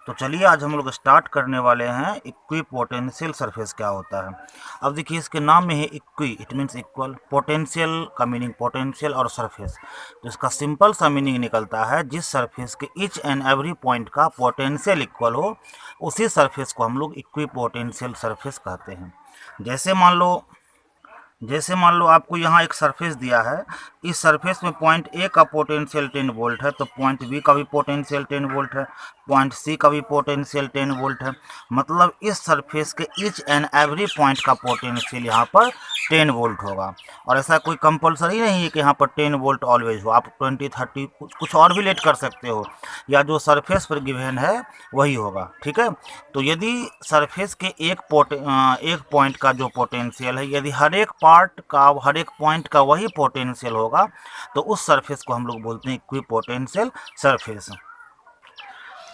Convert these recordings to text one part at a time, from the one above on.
तो चलिए आज हम लोग स्टार्ट करने वाले हैं इक्विपोटेंशियल सरफेस क्या होता है। अब देखिए इसके नाम में है equi, it means equal, potential का मीनिंग पोटेंशियल और सरफेस। तो इसका सिंपल सा मीनिंग निकलता है जिस सरफेस के ईच एंड एवरी पॉइंट का पोटेंशियल इक्वल हो उसी सरफेस को हम लोग इक्विपोटेंशियल सरफेस कहते हैं। जैसे मान लो आपको यहाँ एक सरफेस दिया है, इस सरफेस में पॉइंट ए का पोटेंशियल 10 वोल्ट है, तो पॉइंट बी का भी पोटेंशियल 10 वोल्ट है, पॉइंट सी का भी पोटेंशियल 10 वोल्ट है। मतलब इस सरफेस के ईच एंड एवरी पॉइंट का पोटेंशियल यहाँ पर 10 वोल्ट होगा। और ऐसा कोई कंपलसरी नहीं है कि यहाँ पर 10 वोल्ट ऑलवेज हो, आप 20 30 कुछ और भी लेट कर सकते हो, या जो सरफेस पर गिवन है वही होगा। ठीक है, तो यदि सरफेस के एक पॉइंट का जो पोटेंशियल है, यदि हर एक पॉइंट का वही पोटेंशियल होगा तो उस सरफेस को हम लोग बोलते हैं इक्विपोटेंशियल सरफेस।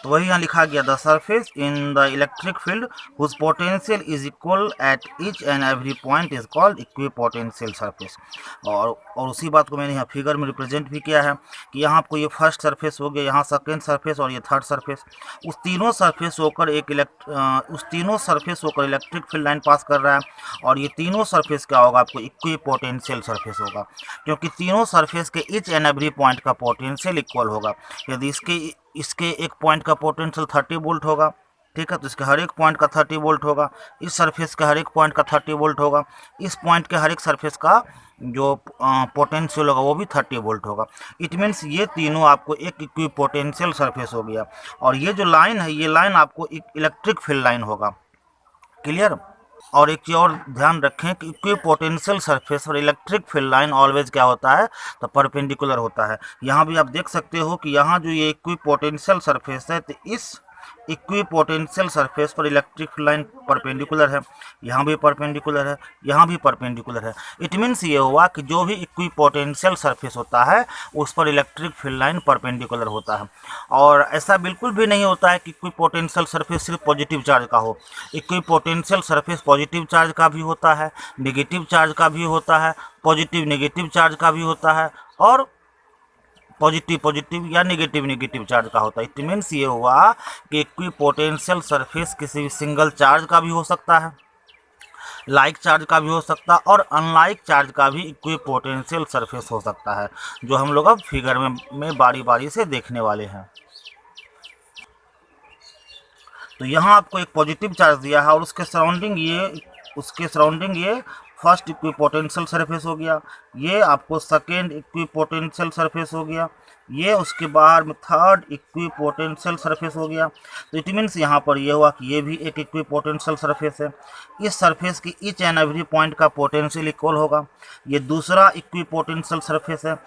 तो वही यहाँ लिखा गया, the surface in the electric field whose potential is equal at each and every point is called equipotential surface. और उसी बात को मैंने यहाँ फिगर में रिप्रेजेंट भी किया है कि यहाँ आपको ये फर्स्ट सरफेस हो गया, यहाँ सेकेंड सरफेस और ये थर्ड सरफेस। उस तीनों सरफेस होकर इलेक्ट्रिक फील्ड लाइन पास कर रहा है, और ये तीनों सरफेस क्या होगा, आपको इक्विपोटेंशियल सरफेस होगा, क्योंकि तीनों सरफेस के ईच एंड एवरी पॉइंट का पोटेंशियल इक्वल होगा। यदि इसके एक पॉइंट का पोटेंशियल 30 वोल्ट होगा, ठीक है, तो इसके हर एक पॉइंट का 30 वोल्ट होगा, इस सरफेस के हर एक पॉइंट का 30 वोल्ट होगा, इस पॉइंट के हर एक सरफेस का जो पोटेंशियल होगा वो भी 30 वोल्ट होगा। इट मीन्स ये तीनों आपको एक इक्विपोटेंशियल सरफेस हो गया। और ये जो लाइन है, ये लाइन आपको इलेक्ट्रिक फील्ड लाइन होगा। क्लियर। और एक चीज़ और ध्यान रखें कि इक्विपोटेंशियल सरफेस और इलेक्ट्रिक फील्ड लाइन ऑलवेज क्या होता है, तो परपेंडिकुलर होता है। यहाँ भी आप देख सकते हो कि यहाँ जो ये इक्विपोटेंशियल सरफेस है, तो इस इक्विपोटेंशियल सरफेस पर इलेक्ट्रिक फील्ड लाइन परपेंडिकुलर है, यहाँ भी परपेंडिकुलर है, यहाँ भी परपेंडिकुलर है। इट मीन्स ये हुआ कि जो भी इक्विपोटेंशियल सरफेस होता है उस पर इलेक्ट्रिक फील्ड लाइन परपेंडिकुलर होता है। और ऐसा बिल्कुल भी नहीं होता है कि इक्विपोटेंशियल सरफेस सिर्फ पॉजिटिव चार्ज का हो। इक्विपोटेंशियल सरफेस पॉजिटिव चार्ज का भी होता है, नेगेटिव चार्ज का भी होता है, पॉजिटिव नेगेटिव चार्ज का भी होता है, और पॉजिटिव पॉजिटिव या नेगेटिव नेगेटिव चार्ज का होता है। इट मीन्स ये हुआ कि इक्विपोटेंशियल सरफेस किसी भी सिंगल चार्ज का भी हो सकता है, लाइक चार्ज का भी हो सकता है, और अनलाइक चार्ज का भी इक्विपोटेंशियल सरफेस हो सकता है, जो हम लोग अब फिगर में बारी बारी से देखने वाले हैं। तो यहाँ आपको एक पॉजिटिव चार्ज दिया है और उसके सराउंडिंग ये फर्स्ट इक्विपोटेंशियल सरफेस हो गया, ये आपको सेकेंड इक्विपोटेंशियल सरफेस हो गया, ये उसके बाहर में थर्ड इक्विपोटेंशियल सरफेस हो गया। तो इट मीन्स यहाँ पर ये हुआ कि ये भी एक इक्विपोटेंशियल सरफेस है। इस सरफेस की ईच एंड एवरी पॉइंट का पोटेंशियल इक्वल होगा। ये दूसरा इक्विपोटेंशियल सरफेस है,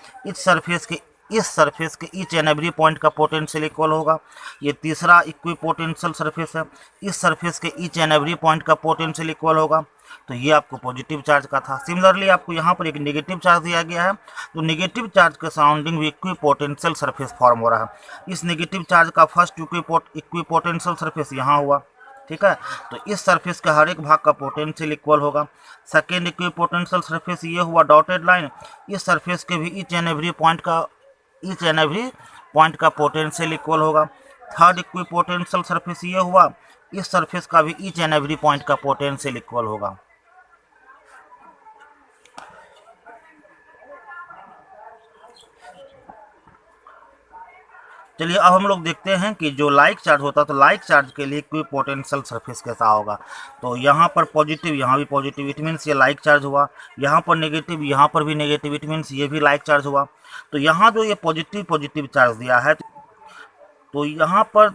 इस सरफेस के ईच एंड एवरी पॉइंट का पोटेंशियल इक्वल होगा। ये तीसरा इक्विपोटेंशियल सरफेस है, इस सरफेस के ईच एंड एवरी पॉइंट का पोटेंशियल इक्वल होगा। तो ये आपको पॉजिटिव चार्ज का था। सिमिलरली आपको यहाँ पर एक नेगेटिव चार्ज दिया गया है, तो नेगेटिव चार्ज के सराउंडिंग भी इक्विपोटेंशियल सरफेस फॉर्म हो रहा है। इस नेगेटिव चार्ज का फर्स्ट इक्विपोटेंशियल सरफेस यहाँ हुआ, ठीक है, तो इस सरफेस के हर एक भाग का पोटेंशियल इक्वल होगा। सेकेंड इक्विपोटेंशियल सरफेस ये हुआ डॉटेड लाइन, इस सरफेस के भी ईच एंड एवरी पॉइंट का पोटेंशियल इक्वल होगा। थर्ड इक्विपोटेंशियल सरफेस ये हुआ, इस सरफेस का भी ईच एंड एवरी पॉइंट का पोटेंशियल इक्वल होगा। चलिए अब हम लोग देखते हैं कि जो लाइक चार्ज होता है, तो लाइक चार्ज के लिए इक्विपोटेंशियल सरफेस कैसा होगा। तो यहाँ पर पॉजिटिव, यहाँ भी पॉजिटिव, इट मीन्स ये लाइक चार्ज हुआ। यहाँ पर नेगेटिव, यहाँ पर भी नेगेटिव, इट मीन्स ये भी लाइक चार्ज हुआ। तो यहाँ जो ये पॉजिटिव चार्ज दिया है, तो यहाँ पर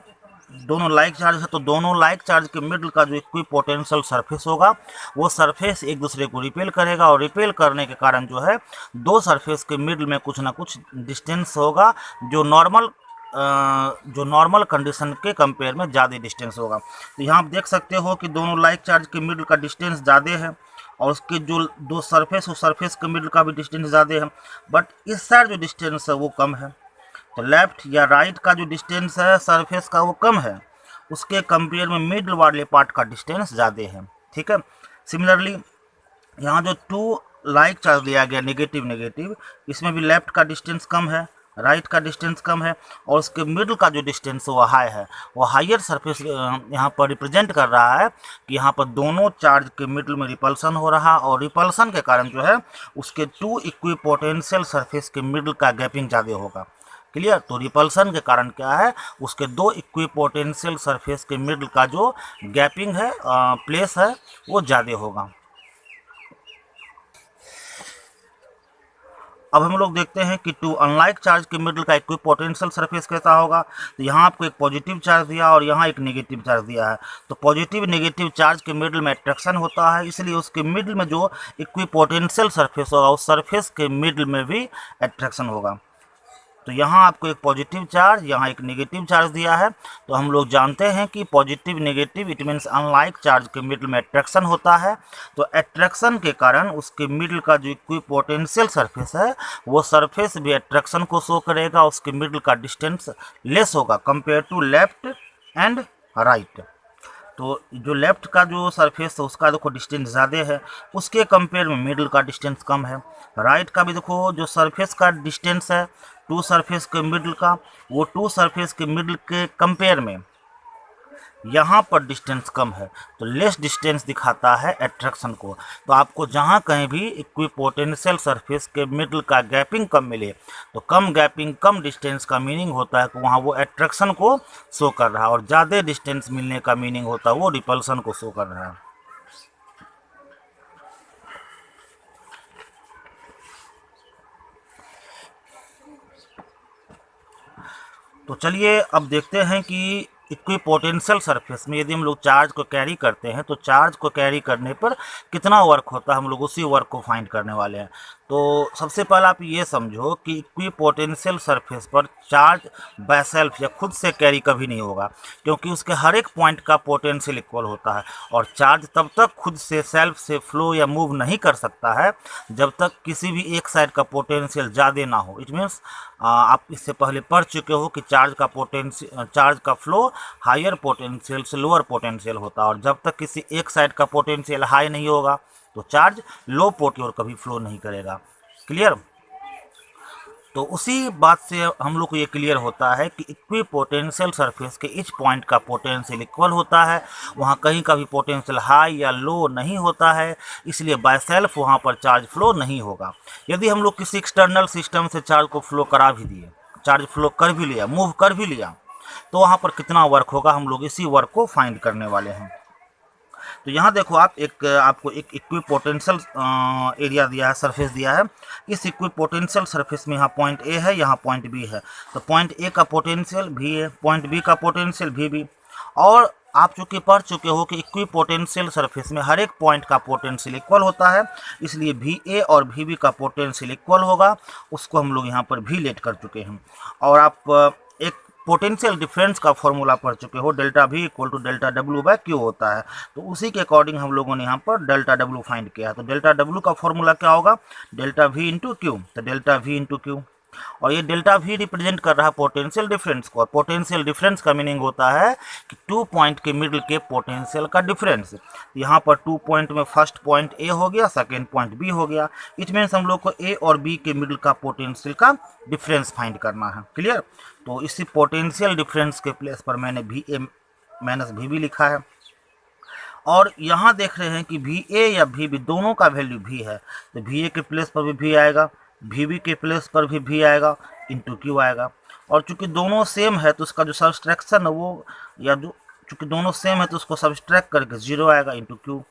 दोनों लाइक चार्ज है, तो दोनों लाइक चार्ज के मिडल का जो इक्विपोटेंशियल सरफेस होगा वो सरफेस एक दूसरे को रिपेल करेगा, और रिपेल करने के कारण जो है दो सरफेस के मिडल में कुछ ना कुछ डिस्टेंस होगा, जो नॉर्मल कंडीशन के कंपेयर में ज़्यादा डिस्टेंस होगा। तो यहाँ आप देख सकते हो कि दोनों लाइक चार्ज के मिडल का डिस्टेंस ज़्यादा है, और उसके जो दो सरफेस, उस सरफेस के मिडल का भी डिस्टेंस ज़्यादा है, बट इस साइड जो डिस्टेंस है वो कम है। तो लेफ्ट या राइट का जो डिस्टेंस है सरफेस का वो कम है, उसके कंपेयर में मिडल वाले पार्ट का डिस्टेंस ज़्यादा है, ठीक है। सिमिलरली यहाँ जो टू लाइक चार्ज दिया गया नेगेटिव, इसमें भी लेफ्ट का डिस्टेंस कम है, राइट का डिस्टेंस कम है, और उसके मिडल का जो डिस्टेंस वो हाई है, वो हायर सरफेस यहाँ पर रिप्रेजेंट कर रहा है कि यहाँ पर दोनों चार्ज के मिडल में रिपल्सन हो रहा, और रिपल्सन के कारण जो है उसके टू इक्विपोटेंशियल सरफेस के मिडल का गैपिंग ज़्यादा होगा। क्लियर। तो रिपल्सन के कारण क्या है, उसके दो इक्विपोटेंशियल सरफेस के मिडल का जो गैपिंग है प्लेस है वो ज़्यादा होगा। अब हम लोग देखते हैं कि टू अनलाइक चार्ज के मिडल का इक्विपोटेंशियल सरफेस कैसा होगा। तो यहाँ आपको एक पॉजिटिव चार्ज दिया और यहाँ एक नेगेटिव चार्ज दिया है। तो पॉजिटिव नेगेटिव चार्ज के मिडल में अट्रैक्शन होता है, इसलिए उसके मिडल में जो इक्विपोटेंशियल सरफेस होगा उस सरफेस के मिडल में भी अट्रैक्शन होगा। तो यहाँ आपको एक पॉजिटिव चार्ज, यहाँ एक नेगेटिव चार्ज दिया है। तो हम लोग जानते हैं कि positive negative it means unlike charge के मिडल में अट्रैक्शन होता है। तो अट्रैक्शन के कारण उसके मिडल का जो इक्विपोटेंशियल सरफेस है वो सरफेस भी अट्रैक्शन को शो करेगा, उसके मिडल का डिस्टेंस लेस होगा compare to left and right. तो जो लेफ्ट का जो सरफेस है उसका देखो डिस्टेंस ज़्यादा है, उसके कंपेयर में मिडल का डिस्टेंस कम है। राइट का भी देखो जो सरफेस का डिस्टेंस है टू सरफेस के मिडल का, वो टू सरफेस के मिडल के कंपेयर में यहाँ पर डिस्टेंस कम है, तो लेस डिस्टेंस दिखाता है अट्रैक्शन को। तो आपको जहाँ कहीं भी इक्विपोटेंशियल सरफेस के मिडल का गैपिंग कम मिले, तो कम गैपिंग कम डिस्टेंस का मीनिंग होता है कि वहाँ वो अट्रैक्शन को शो कर रहा है, और ज़्यादा डिस्टेंस मिलने का मीनिंग होता है वो रिपल्सन को शो कर रहा है। तो चलिए अब देखते हैं कि इक्विपोटेंशियल सरफेस में यदि हम लोग चार्ज को कैरी करते हैं तो चार्ज को कैरी करने पर कितना वर्क होता है, हम लोग उसी वर्क को फाइंड करने वाले हैं। तो सबसे पहले आप ये समझो कि इक्विपोटेंशियल सरफेस पर चार्ज बाय सेल्फ या खुद से कैरी कभी नहीं होगा, क्योंकि उसके हर एक पॉइंट का पोटेंशियल इक्वल होता है, और चार्ज तब तक खुद से सेल्फ से फ्लो या मूव नहीं कर सकता है जब तक किसी भी एक साइड का पोटेंशियल ज़्यादा ना हो। इट मीन्स आप इससे पहले पढ़ चुके हो कि चार्ज का फ्लो हायर पोटेंशियल से लोअर पोटेंशियल होता है, और जब तक किसी एक साइड का पोटेंशियल हाई नहीं होगा तो चार्ज लो पोर्ट की ओर कभी फ्लो नहीं करेगा। क्लियर। तो उसी बात से हम लोग को ये क्लियर होता है कि इक्विपोटेंशियल सरफेस के इच पॉइंट का पोटेंशियल इक्वल होता है, वहाँ कहीं का भी पोटेंशियल हाई या लो नहीं होता है, इसलिए बाय सेल्फ वहाँ पर चार्ज फ्लो नहीं होगा। यदि हम लोग किसी एक्सटर्नल सिस्टम से चार्ज को फ्लो करा भी दिए, चार्ज फ्लो कर भी लिया, मूव कर भी लिया, तो वहाँ पर कितना वर्क होगा, हम लोग इसी वर्क को फाइंड करने वाले हैं। तो यहाँ देखो आपको एक इक्विपोटेंशियल एरिया दिया है, सरफेस दिया है। इस इक्विपोटेंशियल सरफेस में यहाँ पॉइंट ए है, यहाँ पॉइंट बी है। तो पॉइंट ए का पोटेंशियल भी है, पॉइंट बी का पोटेंशियल भी। और आप चूँकि पढ़ चुके हो कि इक्विपोटेंशियल सरफेस में हर एक पॉइंट का पोटेंशियल इक्वल होता है, इसलिए भी ए और भी बी का पोटेंशियल इक्वल होगा, उसको हम लोग यहाँ पर भी लेट कर चुके हैं। और आप एक पोटेंशियल डिफरेंस का फॉर्मूला पढ़ चुके हो, डेल्टा भी equal to delta W by Q होता है। तो उसी के अकॉर्डिंग हम लोगों ने यहाँ पर डेल्टा डब्ल्यू फाइंड किया है। तो डेल्टा डब्ल्यू का फॉर्मूला क्या होगा, डेल्टा वी इंटू क्यू। तो डेल्टा वी इंटू क्यू, और ये डेल्टा वी रिप्रेजेंट कर रहा है पोटेंशियल डिफरेंस को, और पोटेंशियल डिफरेंस का मीनिंग होता है कि टू पॉइंट के मिडिल के पोटेंशियल का डिफरेंस। यहाँ पर 2 पॉइंट में फर्स्ट पॉइंट ए हो गया, सेकेंड पॉइंट बी हो गया। इट मीन्स हम लोग को ए और बी के मिडिल का पोटेंशियल का डिफरेंस फाइंड करना है। क्लियर। तो इसी पोटेंशियल डिफरेंस के प्लेस पर मैंने V A minus V B लिखा है, और यहाँ देख रहे हैं कि वी ए या वी बी दोनों का वैल्यू भी है, तो वी ए के प्लेस पर भी वी आएगा, वी बी के प्लेस पर भी वी आएगा, इंटू क्यू आएगा। और चूंकि दोनों सेम है तो उसका जो सब्सट्रैक्शन है वो, या जो चूंकि दोनों सेम है तो उसको सब्सट्रैक्ट करके 0 आएगा इंटू क्यू।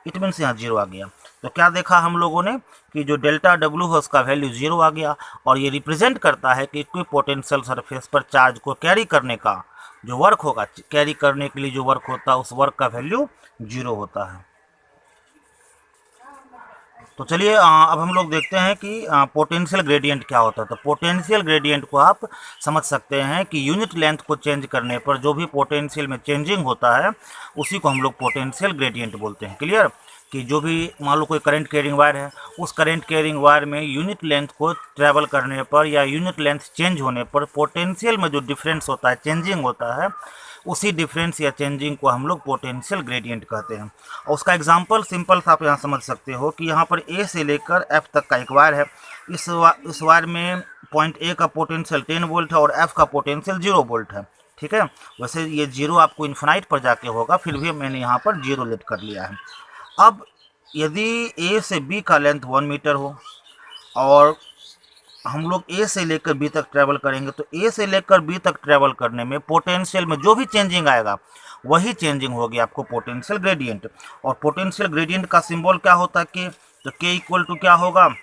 इट मीन्स यहाँ 0 आ गया। तो क्या देखा हम लोगों ने कि जो डेल्टा डब्ल्यू है उसका वैल्यू 0 आ गया, और ये रिप्रेजेंट करता है कि इक्विपोटेंशियल सरफेस पर चार्ज को कैरी करने का जो वर्क होगा, कैरी करने के लिए जो वर्क होता है उस वर्क का वैल्यू 0 होता है। तो चलिए अब हम लोग देखते हैं कि पोटेंशियल ग्रेडियंट क्या होता है। तो पोटेंशियल ग्रेडियंट को आप समझ सकते हैं कि यूनिट लेंथ को चेंज करने पर जो भी पोटेंशियल में चेंजिंग होता है उसी को हम लोग पोटेंशियल ग्रेडियंट बोलते हैं। क्लियर। कि जो भी मान लो कोई करंट कैरिंग वायर है, उस करंट कैरिंग वायर में यूनिट लेंथ को ट्रैवल करने पर या यूनिट लेंथ चेंज होने पर पोटेंशियल में जो डिफरेंस होता है, चेंजिंग होता है, उसी डिफरेंस या चेंजिंग को हम लोग पोटेंशियल ग्रेडियंट कहते हैं। और उसका एग्जांपल सिंपल सा आप यहाँ समझ सकते हो कि यहाँ पर ए से लेकर एफ तक का एक वायर है। इस वायर में पॉइंट ए का पोटेंशियल 10 वोल्ट है और एफ का पोटेंशियल 0 वोल्ट है, ठीक है। वैसे ये 0 आपको इन्फिनाइट पर जाके होगा, फिर भी मैंने यहाँ पर 0 लेट कर लिया है। अब यदि ए से बी का लेंथ 1 मीटर हो और हम लोग ए से लेकर बी तक ट्रैवल करेंगे, तो ए से लेकर बी तक ट्रैवल करने में पोटेंशियल में जो भी चेंजिंग आएगा वही चेंजिंग होगी आपको पोटेंशियल ग्रेडियंट। और पोटेंशियल ग्रेडियंट का सिंबल क्या होता है कि, तो के इक्वल टू क्या होगा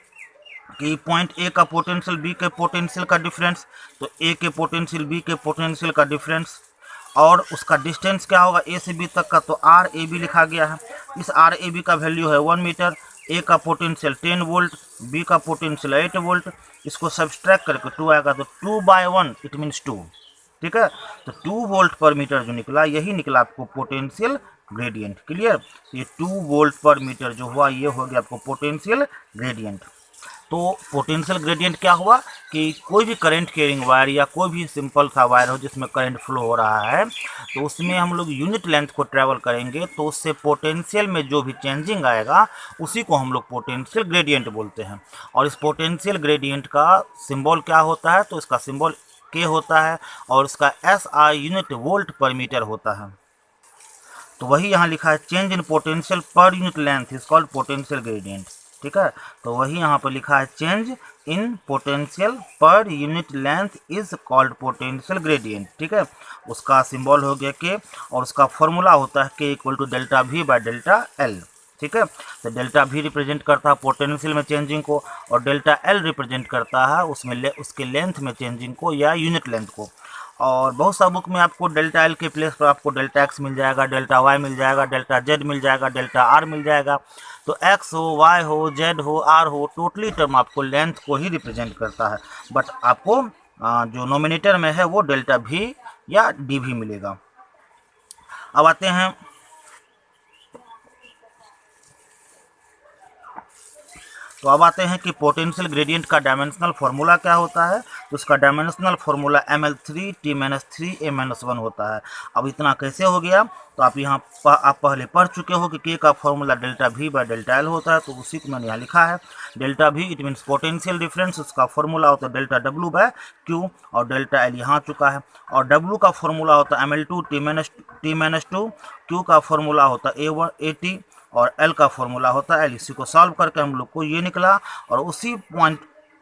कि पॉइंट ए का पोटेंशियल बी के पोटेंशियल का डिफरेंस, तो ए के पोटेंशियल बी के पोटेंशियल का डिफरेंस, और उसका डिस्टेंस क्या होगा ए से बी तक का, तो आर ए बी लिखा गया है। इस आर ए बी का वैल्यू है 1 मीटर, ए का पोटेंशियल 10 वोल्ट, बी का पोटेंशियल 8 वोल्ट। इसको सब्सट्रैक्ट करके 2 आएगा, तो 2/1 इट मीन्स 2, ठीक है। तो 2 वोल्ट पर मीटर जो निकला, यही निकला आपको पोटेंशियल ग्रेडियंट। क्लियर। ये 2 वोल्ट पर मीटर जो हुआ ये हो गया आपको पोटेंशियल ग्रेडियंट। तो पोटेंशियल ग्रेडियंट क्या हुआ कि कोई भी करंट कैरिंग वायर या कोई भी सिंपल सा वायर हो जिसमें करंट फ्लो हो रहा है, तो उसमें हम लोग यूनिट लेंथ को ट्रैवल करेंगे, तो उससे पोटेंशियल में जो भी चेंजिंग आएगा उसी को हम लोग पोटेंशियल ग्रेडियंट बोलते हैं। और इस पोटेंशियल ग्रेडियंट का सिंबल क्या होता है, तो इसका सिंबल के होता है और इसका SI यूनिट वोल्ट पर मीटर होता है। तो वही यहाँ लिखा है, change in potential per unit length is called potential gradient, ठीक है। तो वही यहाँ पर लिखा है, change in potential per unit length is called potential gradient, ठीक है। उसका सिंबल हो गया के, और उसका फॉर्मूला होता है के equal to delta V by delta L, ठीक है। तो डेल्टा वी रिप्रेजेंट करता है पोटेंशियल में चेंजिंग को, और डेल्टा एल रिप्रेजेंट करता है उसमें उसके लेंथ में चेंजिंग को या यूनिट लेंथ को। और बहुत सा बुक में आपको डेल्टा एल के प्लेस पर आपको डेल्टा एक्स मिल जाएगा, डेल्टा वाई मिल जाएगा, डेल्टा जेड मिल जाएगा, डेल्टा आर मिल जाएगा। तो एक्स हो, वाई हो, जेड हो, आर हो, टोटली टर्म आपको लेंथ को ही रिप्रेजेंट करता है, बट आपको जो नोमिनेटर में है वो डेल्टा वी या डी भी मिलेगा। अब आते हैं कि पोटेंशियल ग्रेडियंट का डायमेंशनल फार्मूला क्या होता है। तो उसका डायमेंशनल फार्मूला ml3t-1 होता है। अब इतना कैसे हो गया, तो आप यहाँ आप पहले पढ़ चुके हो कि के का formula delta V by delta L होता है, तो उसी को मैंने यहाँ लिखा है। Delta we it means potential difference, उसका फार्मूला होता है डेल्टा डब्ल्यू बाय क्यू, और डेल्टा एल यहाँ चुका है। और डब्ल्यू का फार्मूला होता है ml2t-2, क्यू का फार्मूला होता है A1 और एल का फॉर्मूला होता है एल। इसी को सॉल्व करके हम लोग को ये निकला, और उसी पॉइंट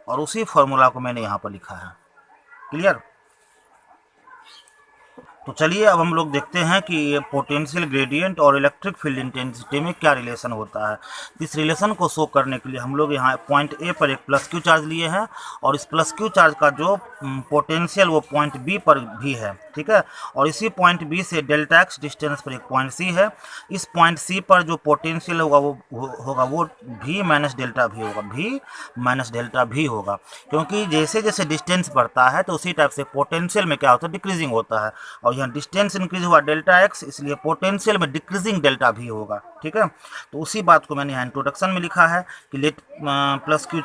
और उसी फॉर्मूला को मैंने यहाँ पर लिखा है। क्लियर। तो चलिए अब हम लोग देखते हैं कि ये पोटेंशियल ग्रेडियंट और इलेक्ट्रिक फील्ड इंटेंसिटी में क्या रिलेशन होता है। इस रिलेशन को शो करने के लिए हम लोग यहाँ पॉइंट ए पर एक प्लस क्यू चार्ज लिए हैं, और इस प्लस क्यू चार्ज का जो पोटेंशियल वो पॉइंट बी पर भी है, ठीक है। और इसी पॉइंट बी से डेल्टा एक्स डिस्टेंस पर एक पॉइंट सी है। इस पॉइंट सी पर जो पोटेंशियल होगा वो भी माइनस डेल्टा भी होगा, क्योंकि जैसे जैसे डिस्टेंस बढ़ता है तो उसी टाइप से पोटेंशियल में क्या होता है, डिक्रीजिंग होता है। और यहाँ डिस्टेंस इंक्रीज हुआ डेल्टा एक्स, इसलिए पोटेंशियल में डिक्रीजिंग डेल्टा भी होगा, ठीक है। तो उसी बात को मैंने यहाँ इंट्रोडक्शन में लिखा है कि let plus Q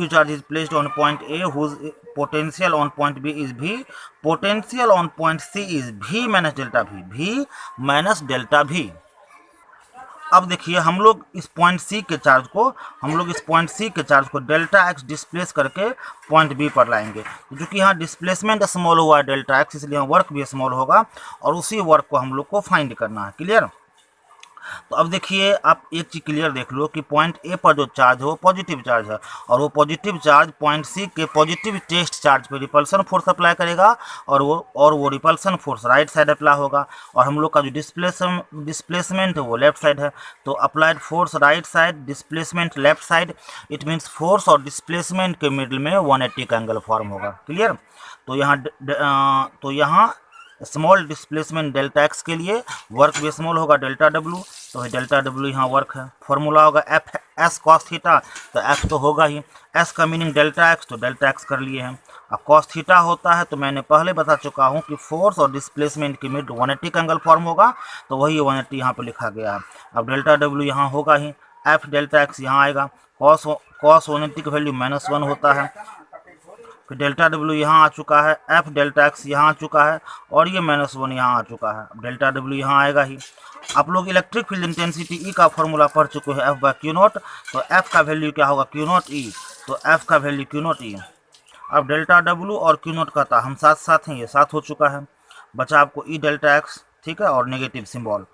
charge is placed on point A whose potential on point B is V, potential on point C is V minus delta V. अब देखिए हम लोग इस पॉइंट सी के चार्ज को डेल्टा एक्स डिस्प्लेस करके पॉइंट बी पर लाएंगे। क्योंकि यहाँ डिस्प्लेसमेंट स्मॉल हुआ है डेल्टा एक्स, इसलिए वर्क भी स्मॉल होगा, और उसी वर्क को हम लोग को फाइंड करना है। क्लियर। तो अब देखिए आप एक चीज क्लियर देख लो कि पॉइंट ए पर जो चार्ज है वो पॉजिटिव चार्ज है, और वो पॉजिटिव चार्ज पॉइंट सी के पॉजिटिव टेस्ट चार्ज पे रिपल्सन फोर्स अप्लाई करेगा, और वो repulsion force right side apply होगा, और हम लोग का जो डिस्प्लेसमेंट है वो लेफ्ट साइड है। तो applied force right side, displacement left side, it means force और डिस्प्लेसमेंट के मिडिल में 180 का एंगल फॉर्म होगा। क्लियर। तो यहाँ स्मॉल डिस्प्लेसमेंट डेल्टा एक्स के लिए वर्क भी स्मॉल होगा डेल्टा डब्ल्यू, तो डेल्टा डब्ल्यू यहाँ वर्क है। फॉर्मूला होगा एफ एस कॉस थीटा, तो एफ तो होगा ही, एस का मीनिंग डेल्टा एक्स, तो डेल्टा एक्स कर लिए हैं। अब कॉस थीटा होता है, तो मैंने पहले बता चुका हूँ कि फोर्स और डिस्प्लेसमेंट के मिड 180 का एंगल फॉर्म होगा, तो वही 180 यहाँ पर लिखा गया है। अब डेल्टा डब्ल्यू यहाँ होगा ही, एफ डेल्टा एक्स यहाँ आएगा, कॉस 180 की वैल्यू -1 होता है, फिर डेल्टा डब्ल्यू यहाँ आ चुका है, एफ डेल्टा एक्स यहाँ आ चुका है, और ये -1 यहाँ आ चुका है। अब डेल्टा डब्ल्यू यहाँ आएगा ही। आप लोग इलेक्ट्रिक फील्ड इंटेंसिटी ई का फॉर्मूला पढ़ चुके हैं, एफ बाय क्यू नॉट, तो एफ का वैल्यू क्या होगा, क्यू नॉट ई, तो एफ का वैल्यू क्यू नॉट ई। अब डेल्टा डब्लू और क्यू नॉट का था हम साथ साथ हैं, ये साथ हो चुका है, बचा आपको ई डेल्टा एक्स, ठीक है, और नेगेटिव सिंबल।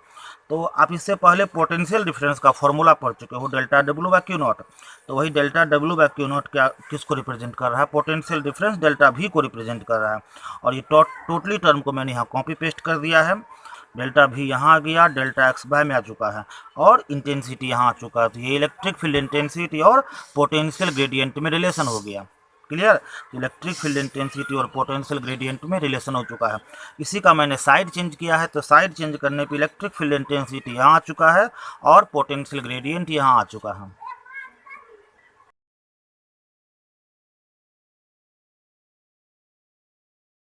तो आप इससे पहले पोटेंशियल डिफरेंस का फॉर्मूला पढ़ चुके हो, delta W bye Q not. तो वही delta W bye Q not क्या किसको रिप्रेजेंट कर रहा है, पोटेंशियल डिफरेंस डेल्टा वी को रिप्रेजेंट कर रहा है। और ये टोटली टर्म को मैंने यहाँ कॉपी पेस्ट कर दिया है, डेल्टा भी यहाँ आ गया, डेल्टा एक्स बाय में आ चुका है, और इंटेंसिटी यहाँ आ चुका है। तो ये इलेक्ट्रिक फील्ड इंटेंसिटी और पोटेंशियल ग्रेडियंट में रिलेशन हो गया। क्लियर। इलेक्ट्रिक फील्ड इंटेंसिटी और पोटेंशियल ग्रेडियंट में रिलेशन हो चुका है। इसी का मैंने साइड चेंज किया है, तो साइड चेंज करने पे इलेक्ट्रिक फील्ड इंटेंसिटी यहाँ आ चुका है और पोटेंशियल ग्रेडियंट यहाँ आ चुका है।